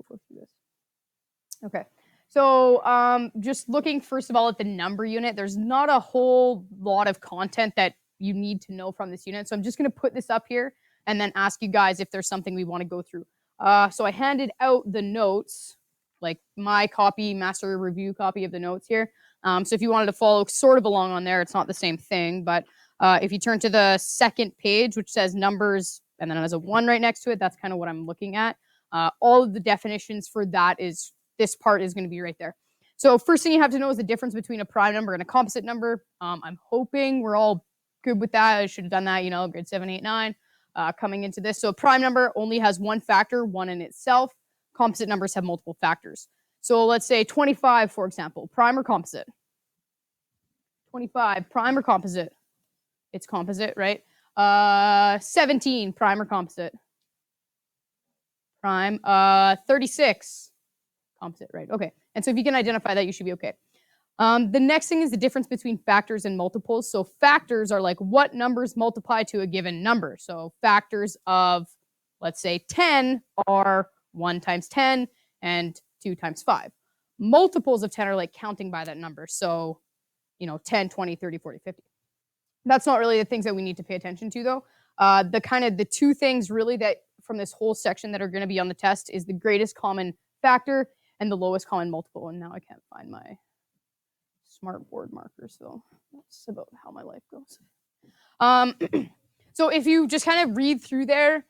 flip through this. Okay. So just looking first of all at the number unit, there's not a whole lot of content that you need to know from this unit. So I'm just going to put this up here and then ask you guys if there's something we want to go through. So I handed out the notes, like my copy, master review copy of the notes here. So if you wanted to follow sort of along on there, it's not the same thing. But if you turn to the second page, which says numbers, and then it has a 1 right next to it, that's kind of what I'm looking at. All of the definitions for that is, this part is going to be right there. So first thing you have to know is the difference between a prime number and a composite number. I'm hoping we're all good with that. I should have done that, grade 7, 8, 9 coming into this. So a prime number only has one factor, one in itself. Composite numbers have multiple factors. So let's say 25, for example, prime or composite? 25, prime or composite? It's composite, right? 17, prime or composite? Prime. 36, composite, right? Okay. And so if you can identify that, you should be okay. The next thing is the difference between factors and multiples. So factors are like what numbers multiply to a given number. So factors of, let's say, 10 are 1 times 10 and 2 times 5. Multiples of 10 are like counting by that number. So, 10, 20, 30, 40, 50. That's not really the things that we need to pay attention to, though. The two things really that from this whole section that are going to be on the test is the greatest common factor and the lowest common multiple. And now I can't find my smart board marker, so that's about how my life goes. So if you just kind of read through there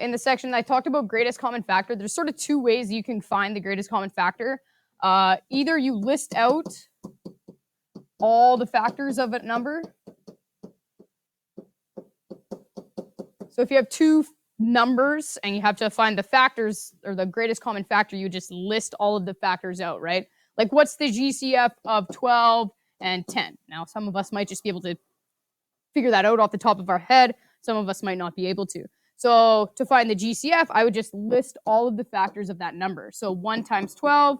in the section I talked about greatest common factor, there's sort of two ways you can find the greatest common factor. Either you list out all the factors of a number. So if you have two numbers and you have to find the factors or the greatest common factor, you just list all of the factors out, right? Like what's the GCF of 12 and 10? Now, some of us might just be able to figure that out off the top of our head. Some of us might not be able to. So to find the GCF, I would just list all of the factors of that number. So 1 times 12,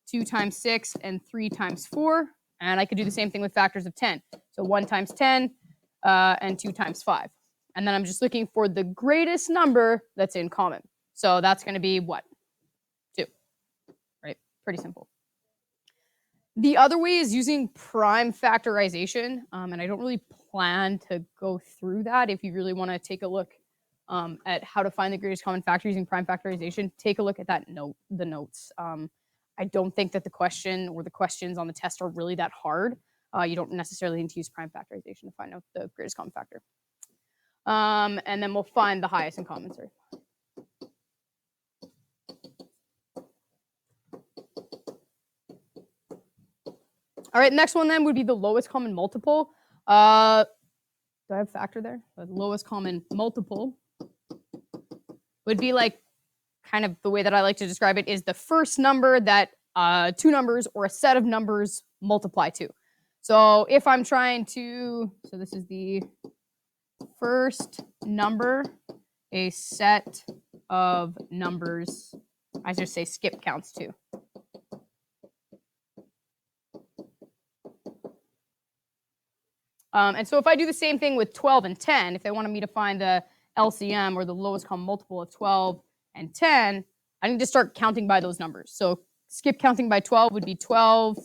2 times 6, and 3 times 4. And I could do the same thing with factors of 10. So 1 times 10 and 2 times 5. And then I'm just looking for the greatest number that's in common. So that's going to be what? 2. Right? Pretty simple. The other way is using prime factorization. And I don't really plan to go through that. If you really want to take a look at how to find the greatest common factor using prime factorization, take a look at the notes. I don't think that the question or the questions on the test are really that hard. You don't necessarily need to use prime factorization to find out the greatest common factor. And then we'll find the highest in common. Sorry. All right, next one then would be the lowest common multiple. Do I have factor there? The lowest common multiple would be like kind of the way that I like to describe it is the first number that two numbers or a set of numbers multiply to. So if I'm trying to, so this is the first number, a set of numbers, I just say skip counts to. And so if I do the same thing with 12 and 10, if they wanted me to find the LCM or the lowest common multiple of 12 and 10, I need to start counting by those numbers. So skip counting by 12 would be 12,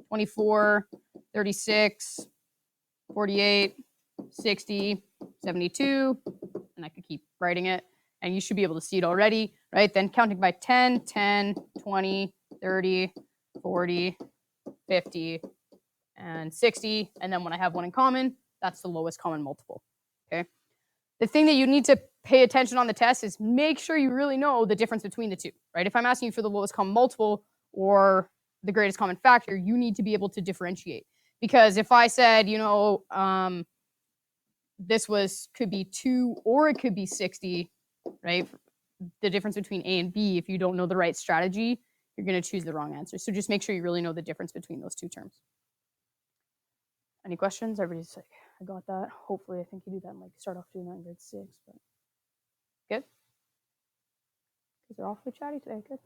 24, 36, 48, 60, 72, and I could keep writing it. And you should be able to see it already, right? Then counting by 10, 10, 20, 30, 40, 50, and 60. And then when I have one in common, that's the lowest common multiple, okay? The thing that you need to pay attention on the test is make sure you really know the difference between the two, right? If I'm asking you for the lowest common multiple or the greatest common factor, you need to be able to differentiate. Because if I said, this could be 2 or it could be 60, right? The difference between A and B, if you don't know the right strategy, you're going to choose the wrong answer. So just make sure you really know the difference between those two terms. Any questions? Everybody's like, I got that. Hopefully, I think you do that and like start off doing that in grade 6. But good? Because they're awfully chatty today. Good.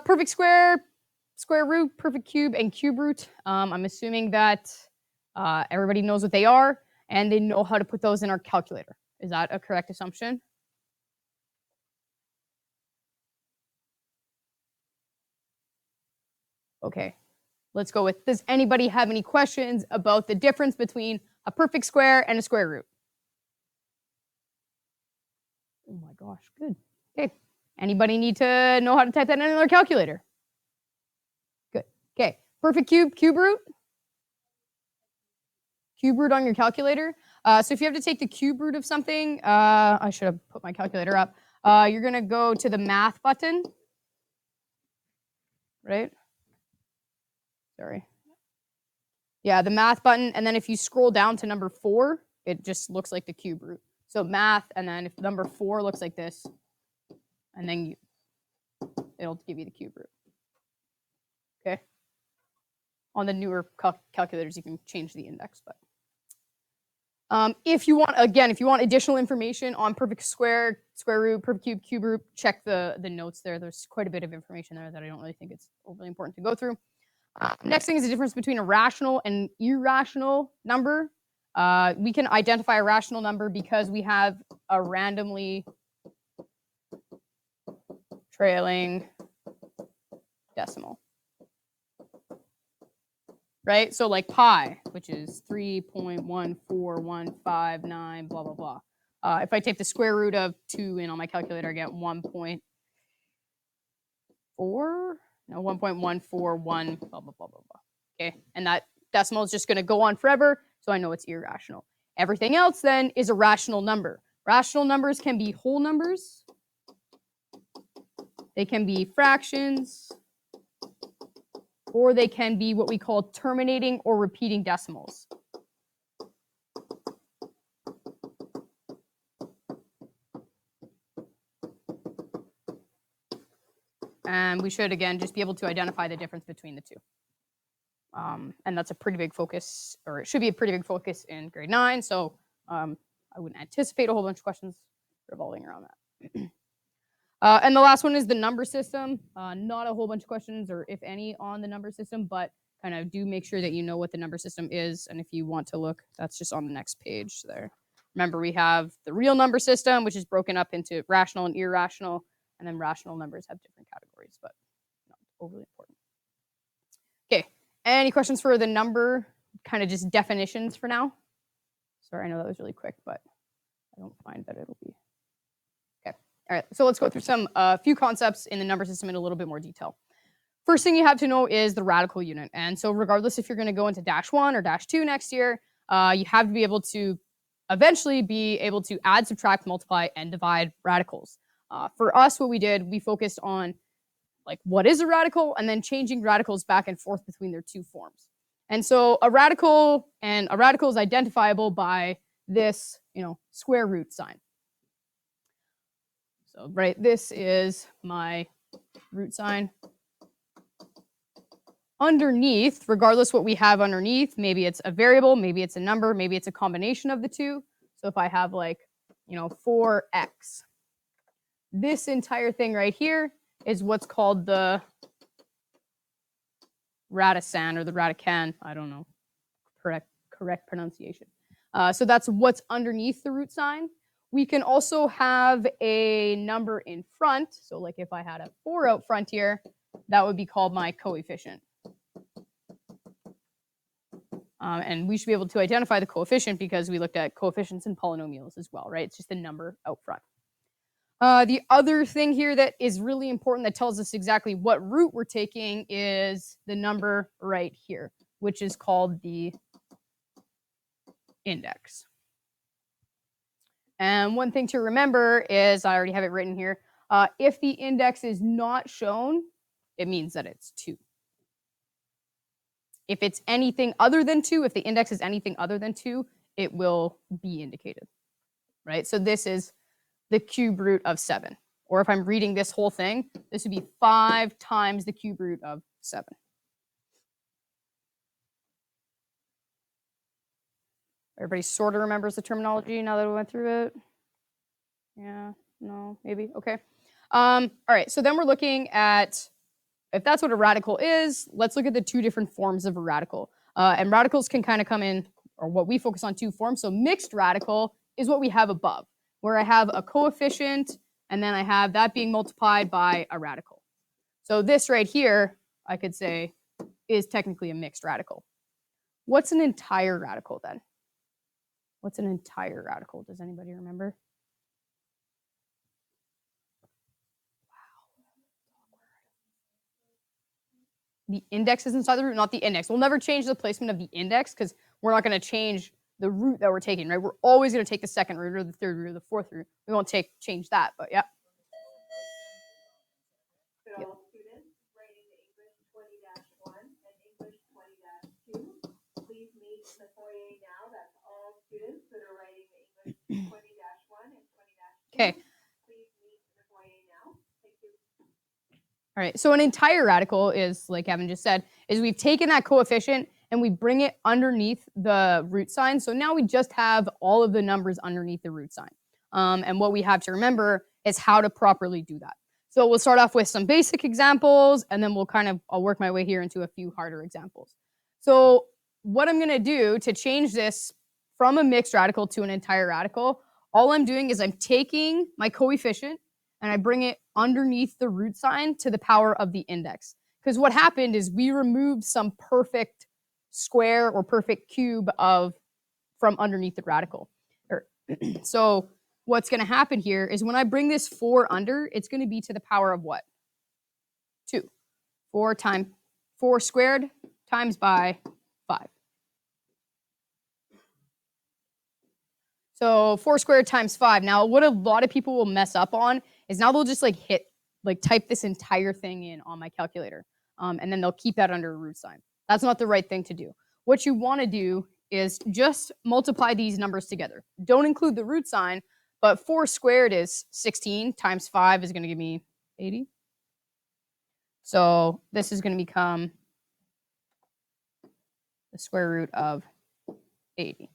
Perfect square, square root, perfect cube, and cube root. I'm assuming that everybody knows what they are and they know how to put those in our calculator. Is that a correct assumption? Okay, let's go with, does anybody have any questions about the difference between a perfect square and a square root? Oh my gosh, good. Okay, anybody need to know how to type that in their calculator? Good. Okay, perfect cube, cube root? Cube root on your calculator. So if you have to take the cube root of something, I should have put my calculator up. You're gonna go to the math button, right? Sorry. Yeah, the math button, and then if you scroll down to number 4, it just looks like the cube root. So math, and then if number 4 looks like this, and then it'll give you the cube root. Okay. On the newer calculators, you can change the index, but if you want, again, if you want additional information on perfect square, square root, perfect cube, cube root, check the notes there. There's quite a bit of information there that I don't really think it's overly important to go through. Next thing is the difference between a rational and irrational number. We can identify a rational number because we have a randomly trailing decimal. Right? So like pi, which is 3.14159, blah, blah, blah. If I take the square root of 2 in on my calculator, I get 1.4, no, 1.141, blah, blah, blah, blah, blah. Okay, and that decimal is just going to go on forever, so I know it's irrational. Everything else then is a rational number. Rational numbers can be whole numbers. They can be fractions, or they can be what we call terminating or repeating decimals. And we should, again, just be able to identify the difference between the two. And that's a pretty big focus, or it should be a pretty big focus in grade 9. So I wouldn't anticipate a whole bunch of questions revolving around that. And the last one is the number system. Not a whole bunch of questions, or if any, on the number system, but kind of do make sure that you know what the number system is. And if you want to look, that's just on the next page there. Remember, we have the real number system, which is broken up into rational and irrational, and then rational numbers have different categories, but not overly important. Okay, any questions for the number, kind of just definitions for now? Sorry, I know that was really quick, but I don't find that it'll be. Okay, all right, so let's go through some few concepts in the number system in a little bit more detail. First thing you have to know is the radical unit. And so regardless if you're going to go into -1 or -2 next year, you have to be able to eventually be able to add, subtract, multiply, and divide radicals. For us, what we did, we focused on like what is a radical and then changing radicals back and forth between their two forms. And so a radical is identifiable by this, square root sign. So, right, this is my root sign. Underneath, regardless what we have underneath, maybe it's a variable, maybe it's a number, maybe it's a combination of the two. So if I have 4x, this entire thing right here is what's called the radicand or the radicand. I don't know correct pronunciation. So that's what's underneath the root sign. We can also have a number in front. So like if I had a 4 out front here, that would be called my coefficient. And we should be able to identify the coefficient because we looked at coefficients and polynomials as well, right? It's just a number out front. The other thing here that is really important that tells us exactly what root we're taking is the number right here, which is called the index. And one thing to remember is, I already have it written here, if the index is not shown, it means that it's 2. If it's anything other than 2, if the index is anything other than 2, it will be indicated, right? So this is the cube root of 7. Or if I'm reading this whole thing, this would be 5 times the cube root of 7. Everybody sort of remembers the terminology now that we went through it? Yeah, no, maybe, okay. All right, so then we're looking at, if that's what a radical is, let's look at the 2 different forms of a radical. And radicals can kind of come in, or what we focus on, 2 forms. So mixed radical is what we have above, where I have a coefficient, and then I have that being multiplied by a radical. So this right here, I could say is technically a mixed radical. What's an entire radical then? What's an entire radical? Does anybody remember? The index is inside the root, not the index. We'll never change the placement of the index because we're not going to change the root that we're taking, right? We're always going to take the second root or the third root or the fourth root. We won't change that, but yeah. Could all students writing the English 20-1 and English 20-2 please meet in the foyer now? That's all students that are writing the English 20-1 and 20-2. Okay. Please meet in the foyer now. Thank you. All right, so an entire radical is, like Evan just said, is we've taken that coefficient and we bring it underneath the root sign. So now we just have all of the numbers underneath the root sign. And what we have to remember is how to properly do that. So we'll start off with some basic examples, and then I'll work my way here into a few harder examples. So what I'm gonna do to change this from a mixed radical to an entire radical, all I'm doing is I'm taking my coefficient and I bring it underneath the root sign to the power of the index. Because what happened is we removed some perfect square or perfect cube from underneath the radical. So what's going to happen here is when I bring this 4 under, it's going to be to the power of what? 2. 4 squared times by 5. So 4 squared times 5. Now, what a lot of people will mess up on is now they'll just type this entire thing in on my calculator. And then they'll keep that under a root sign. That's not the right thing to do. What you want to do is just multiply these numbers together. Don't include the root sign, but 4 squared is 16 times 5 is going to give me 80. So this is going to become the square root of 80.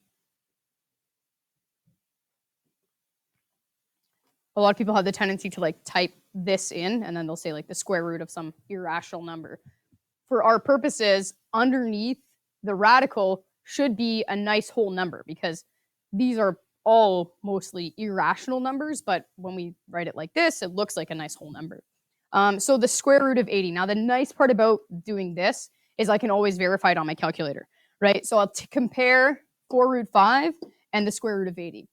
A lot of people have the tendency to type this in and then they'll say the square root of some irrational number. For our purposes, underneath the radical should be a nice whole number because these are all mostly irrational numbers, but when we write it like this, it looks like a nice whole number. So the square root of 80. Now the nice part about doing this is I can always verify it on my calculator, right? So I'll compare 4 root 5 and the square root of 80.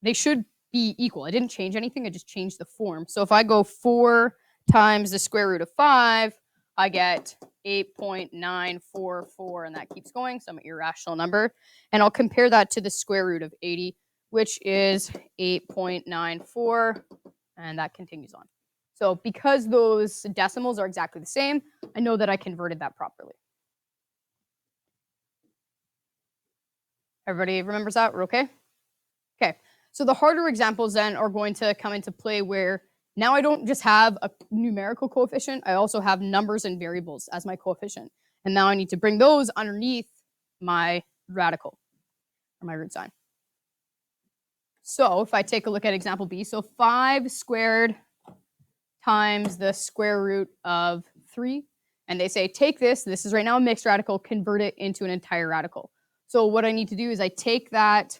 They should be equal. I didn't change anything. I just changed the form. So if I go 4 times the square root of 5, I get 8.944, and that keeps going, some irrational number. And I'll compare that to the square root of 80, which is 8.94, and that continues on. So because those decimals are exactly the same, I know that I converted that properly. Everybody remembers that? We're okay? Okay. So the harder examples then are going to come into play where now I don't just have a numerical coefficient, I also have numbers and variables as my coefficient. And now I need to bring those underneath my radical, or my root sign. So if I take a look at example B, so 5 squared times the square root of 3. And they say, take this is right now a mixed radical, convert it into an entire radical. So what I need to do is I take that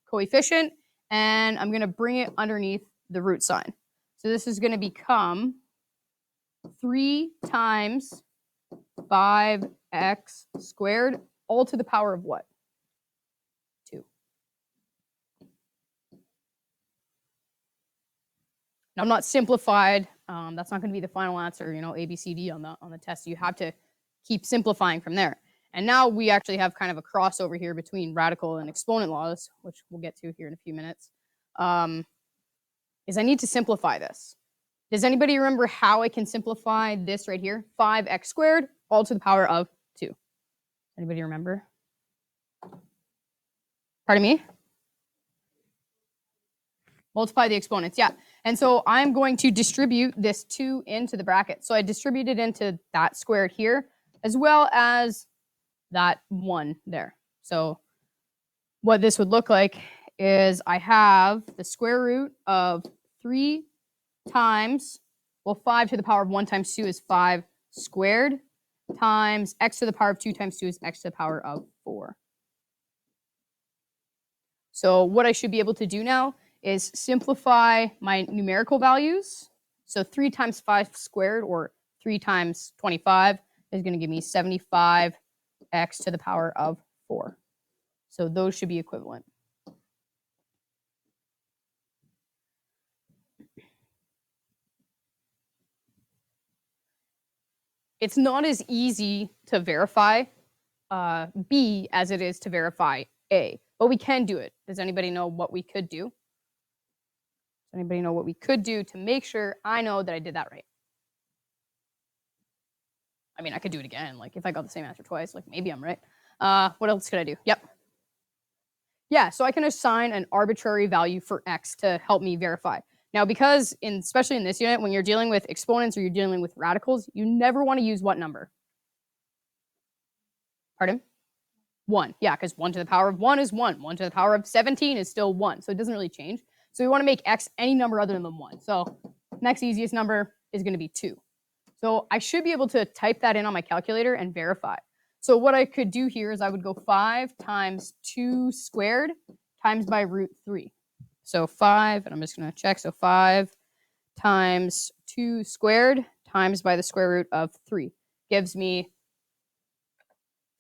coefficient and I'm going to bring it underneath the root sign. So this is going to become 3 times 5x squared, all to the power of what? 2. Now, I'm not simplified. That's not going to be the final answer, A, B, C, D on the test. You have to keep simplifying from there. And now we actually have kind of a crossover here between radical and exponent laws, which we'll get to here in a few minutes. Is I need to simplify this. Does anybody remember how I can simplify this right here? 5x squared, all to the power of 2. Anybody remember? Pardon me? Multiply the exponents, yeah. And so I'm going to distribute this 2 into the bracket. So I distribute it into that squared here, as well as that 1 there. So what this would look like is I have the square root of 3 times, 5 to the power of 1 times 2 is 5 squared, times x to the power of 2 times 2 is x to the power of 4. So what I should be able to do now is simplify my numerical values. So 3 times 5 squared, or 3 times 25, is going to give me 75x to the power of 4. So those should be equivalent. It's not as easy to verify B as it is to verify A, but we can do it. Does anybody know what we could do? Does anybody know what we could do to make sure I know that I did that right? I mean, I could do it again. Like if I got the same answer twice, like maybe I'm right. What else could I do? Yep. Yeah, so I can assign an arbitrary value for x to help me verify. Now, because especially in this unit, when you're dealing with exponents or you're dealing with radicals, you never want to use what number? Pardon? 1. Yeah, because 1 to the power of 1 is 1. 1 to the power of 17 is still 1. So it doesn't really change. So we want to make x any number other than 1. So next easiest number is going to be 2. So I should be able to type that in on my calculator and verify. So what I could do here is I would go 5 times 2 squared times by root 3. So 5, and I'm just going to check. So 5 times 2 squared times by the square root of 3 gives me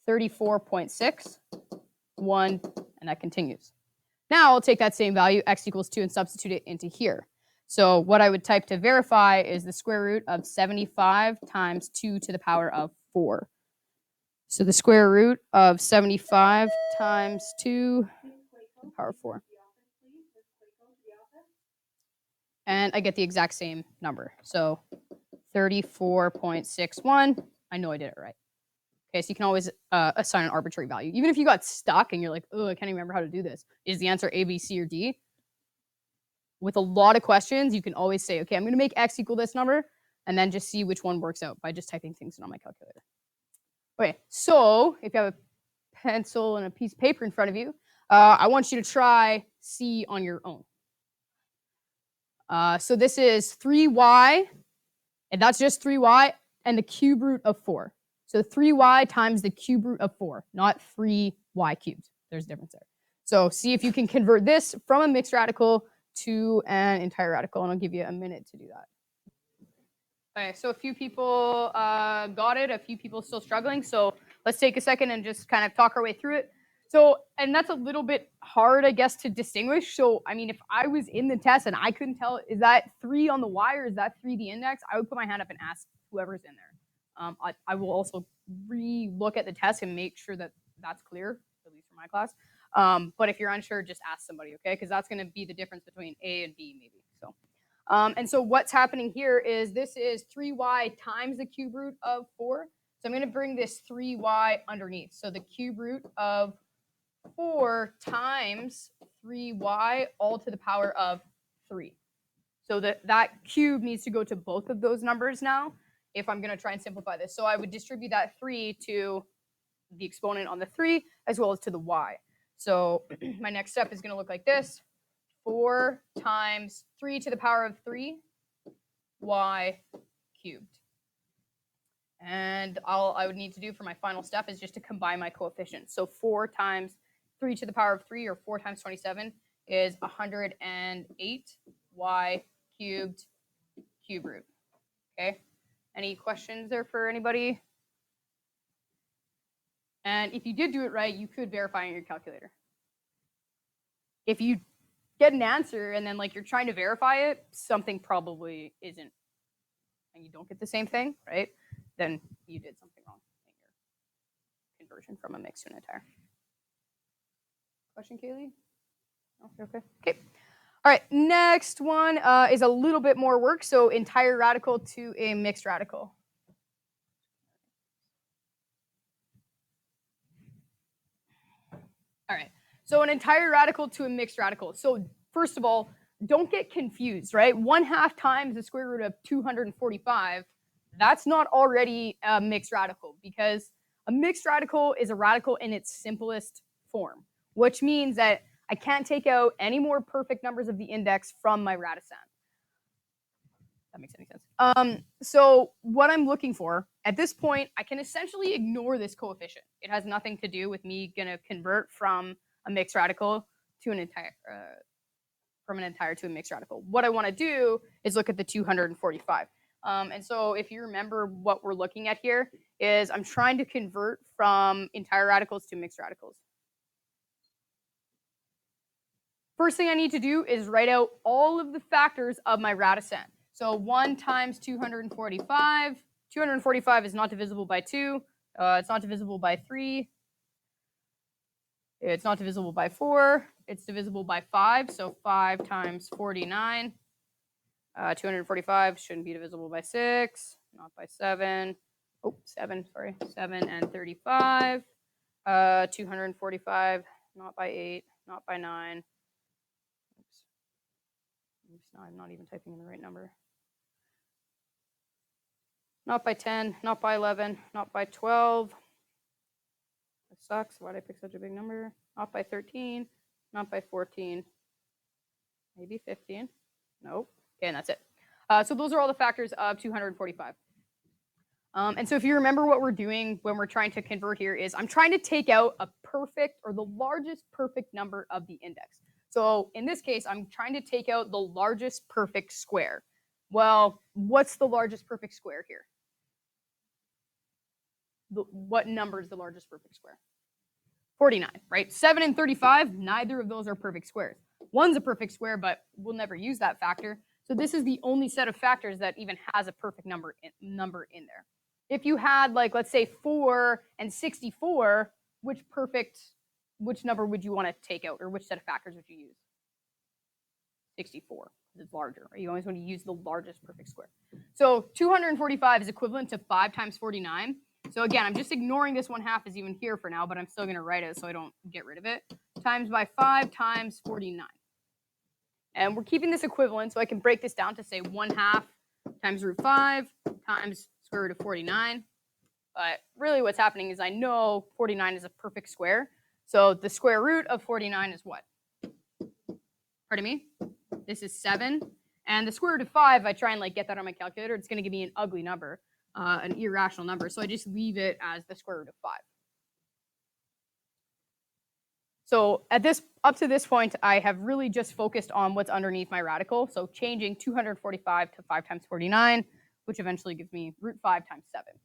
34.6, 1, and that continues. Now I'll take that same value, x equals 2, and substitute it into here. So what I would type to verify is the square root of 75 times 2 to the power of 4. So the square root of 75 times 2 to the power of 4. And I get the exact same number. So 34.61. I know I did it right. Okay, so you can always assign an arbitrary value. Even if you got stuck and you're like, oh, I can't even remember how to do this. Is the answer A, B, C, or D? With a lot of questions, you can always say, okay, I'm going to make x equal this number, and then just see which one works out by just typing things in on my calculator. Okay, so if you have a pencil and a piece of paper in front of you, I want you to try C on your own. So this is 3y, and that's just 3y, and the cube root of 4. So 3y times the cube root of 4, not 3y cubed. There's a difference there. So see if you can convert this from a mixed radical to an entire radical, and I'll give you a minute to do that. Okay, so a few people got it, a few people still struggling. So let's take a second and just kind of talk our way through it. So, and that's a little bit hard, I guess, to distinguish. So, I mean, if I was in the test and I couldn't tell, is that 3 on the y or is that 3 the index? I would put my hand up and ask whoever's in there. I will also re-look at the test and make sure that that's clear, at least for my class. But if you're unsure, just ask somebody, okay? Because that's going to be the difference between A and B, maybe. So, and so what's happening here is this is 3y times the cube root of 4. So I'm going to bring this 3y underneath. So the cube root of 4 times 3y all to the power of 3. So that cube needs to go to both of those numbers now if I'm going to try and simplify this. So I would distribute that 3 to the exponent on the 3 as well as to the y. So my next step is going to look like this. 4 times 3 to the power of 3 y cubed. And all I would need to do for my final step is just to combine my coefficients. So 4 times 3 to the power of 3, or 4 times 27, is 108 y cubed cube root. Okay? Any questions there for anybody? And if you did do it right, you could verify on your calculator. If you get an answer and then like you're trying to verify it, something probably isn't, and you don't get the same thing, right? Then you did something wrong in your conversion from a mixed to an entire. Question, Kaylee? No, you're okay. Okay. All right. Next one is a little bit more work. So entire radical to a mixed radical. All right. So an entire radical to a mixed radical. So first of all, don't get confused, right? 1/2 times the square root of 245, that's not already a mixed radical, because a mixed radical is a radical in its simplest form, which means that I can't take out any more perfect numbers of the index from my radicand. That makes any sense. So what I'm looking for at this point, I can essentially ignore this coefficient. It has nothing to do with me gonna convert from a mixed radical to an entire, from an entire to a mixed radical. What I want to do is look at the 245. And so if you remember what we're looking at here is I'm trying to convert from entire radicals to mixed radicals. First thing I need to do is write out all of the factors of my radicand. So 1 times 245. 245 is not divisible by 2. It's not divisible by 3. It's not divisible by 4. It's divisible by 5. So 5 times 49. 245 shouldn't be divisible by 6, not by 7. Oh, 7, sorry. 7 and 35. 245, not by 8, not by 9. Oops, no, I'm not even typing in the right number. Not by 10, not by 11, not by 12. That sucks. Why did I pick such a big number? Not by 13, not by 14. Maybe 15. Nope. Okay, and that's it. So those are all the factors of 245. And so if you remember what we're doing when we're trying to convert here is I'm trying to take out a perfect or the largest perfect number of the index. So in this case, I'm trying to take out the largest perfect square. Well, what's the largest perfect square here? What number is the largest perfect square? 49, right? 7 and 35, neither of those are perfect squares. One's a perfect square, but we'll never use that factor. So this is the only set of factors that even has a perfect number in there. If you had, like, let's say 4 and 64, which number would you want to take out, or which set of factors would you use? 64, because it's larger, right? You always want to use the largest perfect square. So 245 is equivalent to 5 times 49. So again, I'm just ignoring this 1/2 is even here for now, but I'm still going to write it so I don't get rid of it. Times by 5 times 49. And we're keeping this equivalent, so I can break this down to say 1/2 times root 5 times square root of 49. But really what's happening is I know 49 is a perfect square. So the square root of 49 is what? Pardon me? This is 7. And the square root of 5, I try and get that on my calculator, it's going to give me an ugly number, an irrational number. So I just leave it as the square root of 5. So up to this point, I have really just focused on what's underneath my radical. So changing 245 to 5 times 49, which eventually gives me root 5 times 7.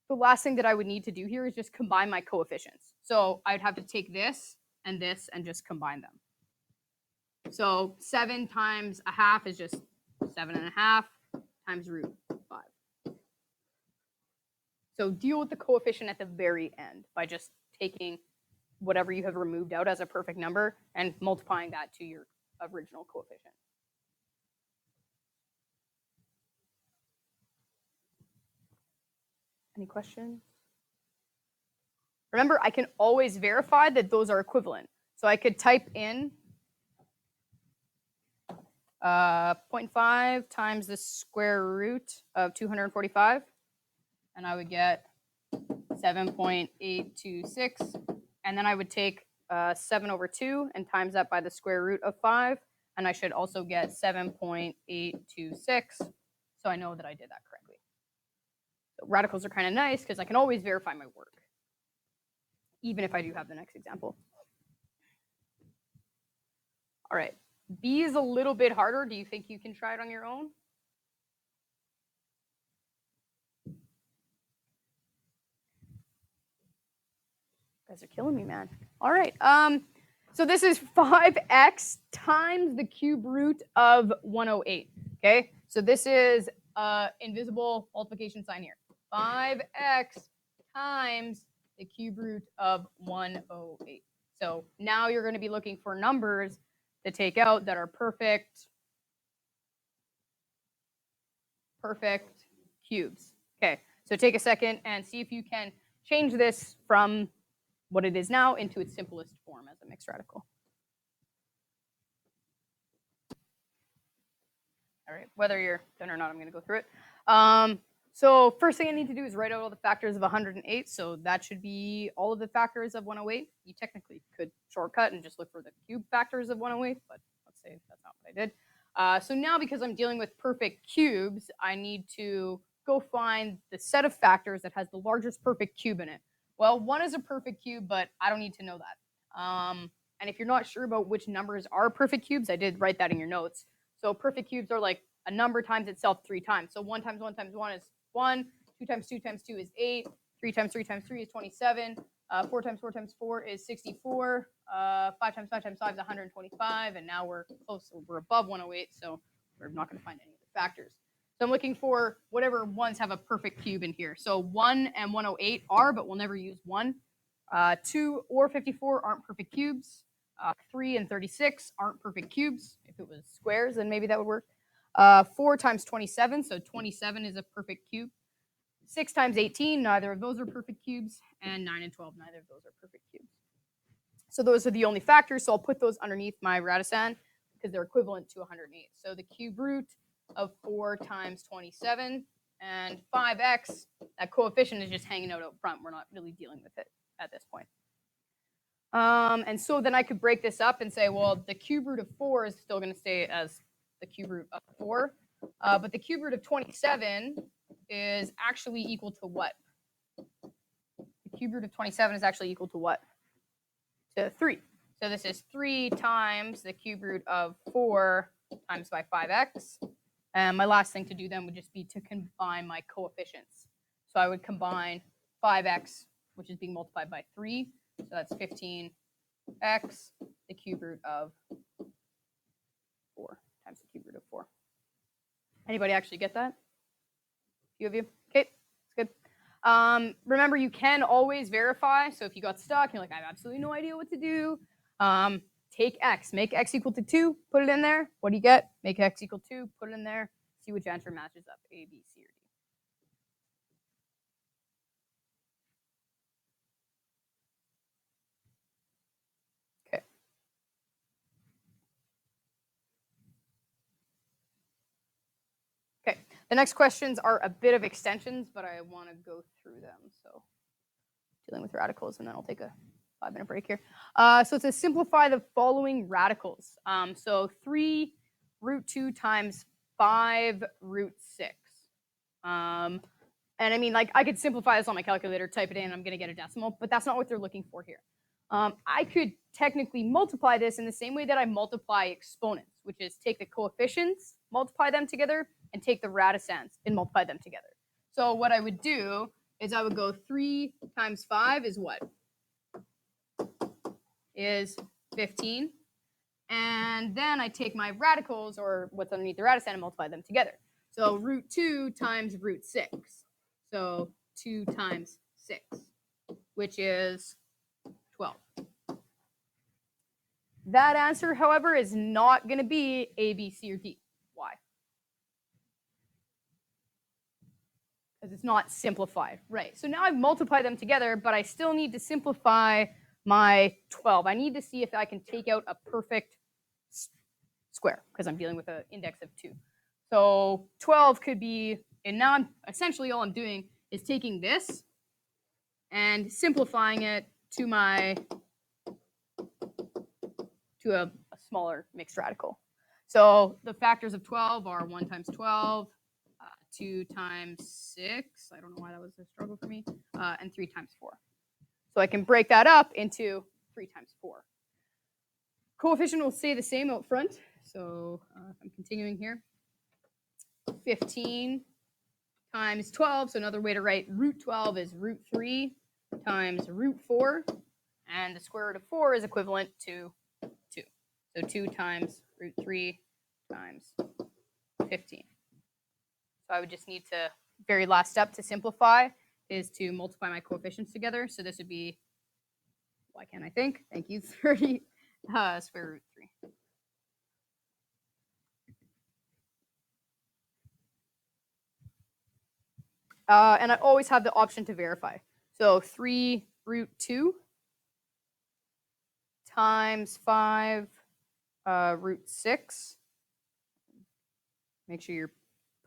The last thing that I would need to do here is just combine my coefficients. So I'd have to take this and just combine them. So 7 times 1/2 is just 7.5 times root 5. So deal with the coefficient at the very end by just taking whatever you have removed out as a perfect number and multiplying that to your original coefficient. Any questions? Remember, I can always verify that those are equivalent. So I could type in 0.5 times the square root of 245, and I would get 7.826. And then I would take 7 over 2 and times that by the square root of 5, and I should also get 7.826. So I know that I did that correctly. So radicals are kind of nice because I can always verify my work, even if I do have the next example. All right, B is a little bit harder. Do you think you can try it on your own? You guys are killing me, man. All right, so this is 5x times the cube root of 108, okay? So this is invisible multiplication sign here. 5x times the cube root of 108. So now you're going to be looking for numbers to take out that are perfect cubes. Okay, so take a second and see if you can change this from what it is now into its simplest form as a mixed radical. All right, whether you're done or not, I'm going to go through it. So first thing I need to do is write out all the factors of 108. So that should be all of the factors of 108. You technically could shortcut and just look for the cube factors of 108, but let's say that's not what I did. So now because I'm dealing with perfect cubes, I need to go find the set of factors that has the largest perfect cube in it. Well, 1 is a perfect cube, but I don't need to know that. And if you're not sure about which numbers are perfect cubes, I did write that in your notes. So perfect cubes are like a number times itself 3 times. So 1 times 1 times 1 is 1, 2 times 2 times 2 is 8, 3 times 3 times 3 is 27, 4 times 4 times 4 is 64, 5 times 5 times 5 is 125, and now we're close, we're above 108, so we're not going to find any of the factors. So I'm looking for whatever ones have a perfect cube in here. So 1 and 108 are, but we'll never use 1. 2 or 54 aren't perfect cubes. 3 and 36 aren't perfect cubes. If it was squares, then maybe that would work. 4 times 27, so 27 is a perfect cube. 6 times 18, neither of those are perfect cubes. And 9 and 12, neither of those are perfect cubes. So those are the only factors, so I'll put those underneath my radicand because they're equivalent to 108. So the cube root of 4 times 27 and 5x, that coefficient is just hanging out front. We're not really dealing with it at this point. And so then I could break this up and say, well, the cube root of 4 is still going to stay as the cube root of 4. But the cube root of 27 is actually equal to what? The cube root of 27 is actually equal to what? To 3. So this is 3 times the cube root of 4 times by 5x. And my last thing to do then would just be to combine my coefficients. So I would combine 5x, which is being multiplied by 3. So that's 15x, the cube root of 4 times the cube root of 4. Anybody actually get that? A few of you? Okay, that's good. Remember, you can always verify. So if you got stuck, you're like, I have absolutely no idea what to do. Take x, make x equal to 2, put it in there. What do you get? Make x equal 2, put it in there. See which answer matches up, A, B, C, or D. Okay. Okay, the next questions are a bit of extensions, but I want to go through them. So dealing with radicals, and then I'll take a 5-minute break here. So to simplify the following radicals. So 3 root 2 times 5 root 6. And I mean, like, I could simplify this on my calculator, type it in, and I'm going to get a decimal, but that's not what they're looking for here. I could technically multiply this in the same way that I multiply exponents, which is take the coefficients, multiply them together, and take the radicands and multiply them together. So what I would do is I would go 3 times 5 is what? Is 15. And then I take my radicals, or what's underneath the radicand, and multiply them together. So root 2 times root 6. So 2 times 6, which is 12. That answer, however, is not going to be A, B, C, or D. Why? Because it's not simplified. Right. So now I've multiplied them together, but I still need to simplify my 12. I need to see if I can take out a perfect square, because I'm dealing with an index of 2. So 12 could be, and now I'm essentially all I'm doing is taking this and simplifying it to a smaller mixed radical. So the factors of 12 are 1 times 12, 2 times 6. I don't know why that was a struggle for me, and 3 times 4. So I can break that up into 3 times 4. Coefficient will stay the same out front. So I'm continuing here. 15 times 12. So another way to write root 12 is root 3 times root 4. And the square root of 4 is equivalent to 2. So 2 times root 3 times 15. So I would just need to, very last step to simplify is to multiply my coefficients together. So this would be, why can't I think? Thank you, 30 square root 3. And I always have the option to verify. So 3 root 2 times 5 root 6. Make sure you're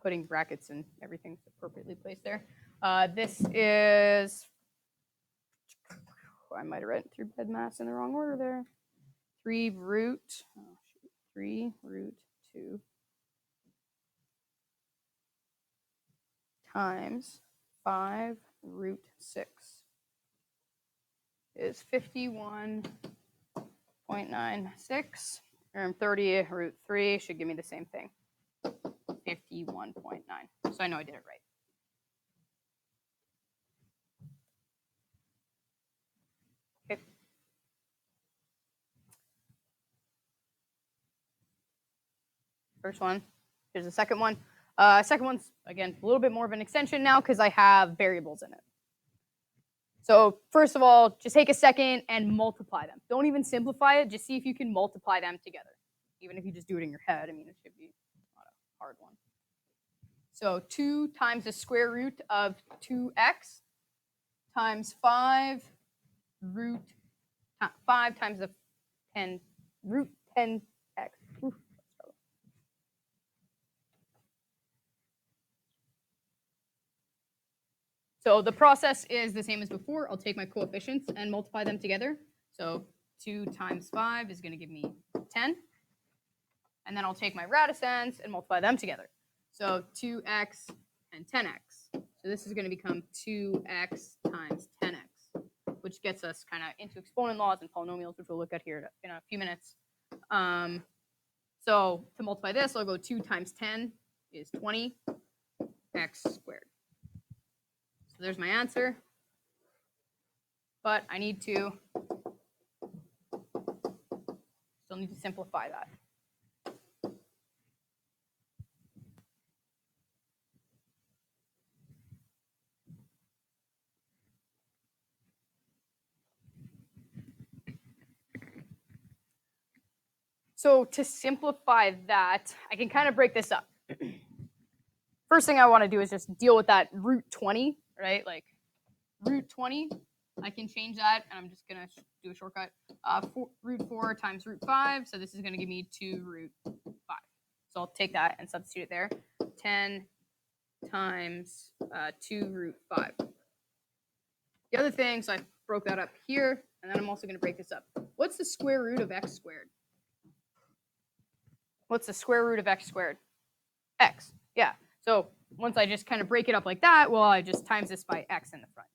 putting brackets and everything's appropriately placed there. This is, I might have read it through bed mass in the wrong order there. 3 root 2 times 5 root 6 is 51.96. And 30 root 3 should give me the same thing. 51.9. So I know I did it right. Okay. First one. Here's the second one. Second one's, again, a little bit more of an extension now because I have variables in it. So first of all, just take a second and multiply them. Don't even simplify it. Just see if you can multiply them together. Even if you just do it in your head, I mean, it should be not a hard one. So 2 times the square root of 2x times 5 root 5 times the 10 root 10x. Oof. So the process is the same as before. I'll take my coefficients and multiply them together. So 2 times 5 is going to give me 10. And then I'll take my radicends and multiply them together. So 2x and 10x. So this is going to become 2x times 10x, which gets us kind of into exponent laws and polynomials, which we'll look at here in a few minutes. So to multiply this, I'll go 2 times 10 is 20x squared. So there's my answer. But I need to still need to simplify that. So to simplify that, I can kind of break this up. First thing I want to do is just deal with that root 20, right? Like root 20, I can change that, and I'm just going to do a shortcut. Root 4 times root 5, so this is going to give me 2 root 5. So I'll take that and substitute it there. 10 times 2 root 5. The other thing, so I broke that up here, and then I'm also going to break this up. What's the square root of x squared? What's the square root of x squared? X, yeah. So once I just kind of break it up like that, well, I just times this by x in the front.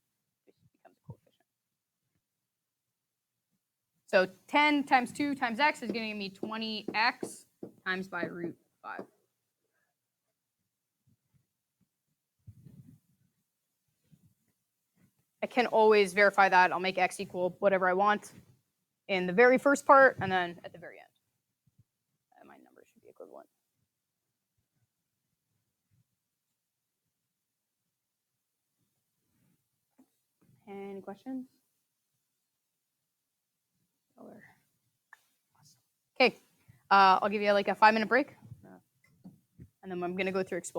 It becomes a coefficient. So 10 times 2 times x is going to give me 20x times by root 5. I can always verify that. I'll make x equal whatever I want in the very first part and then at the very end. My numbers should be equivalent. Any questions? Okay, I'll give you like a 5-minute break, and then I'm going to go through exponents.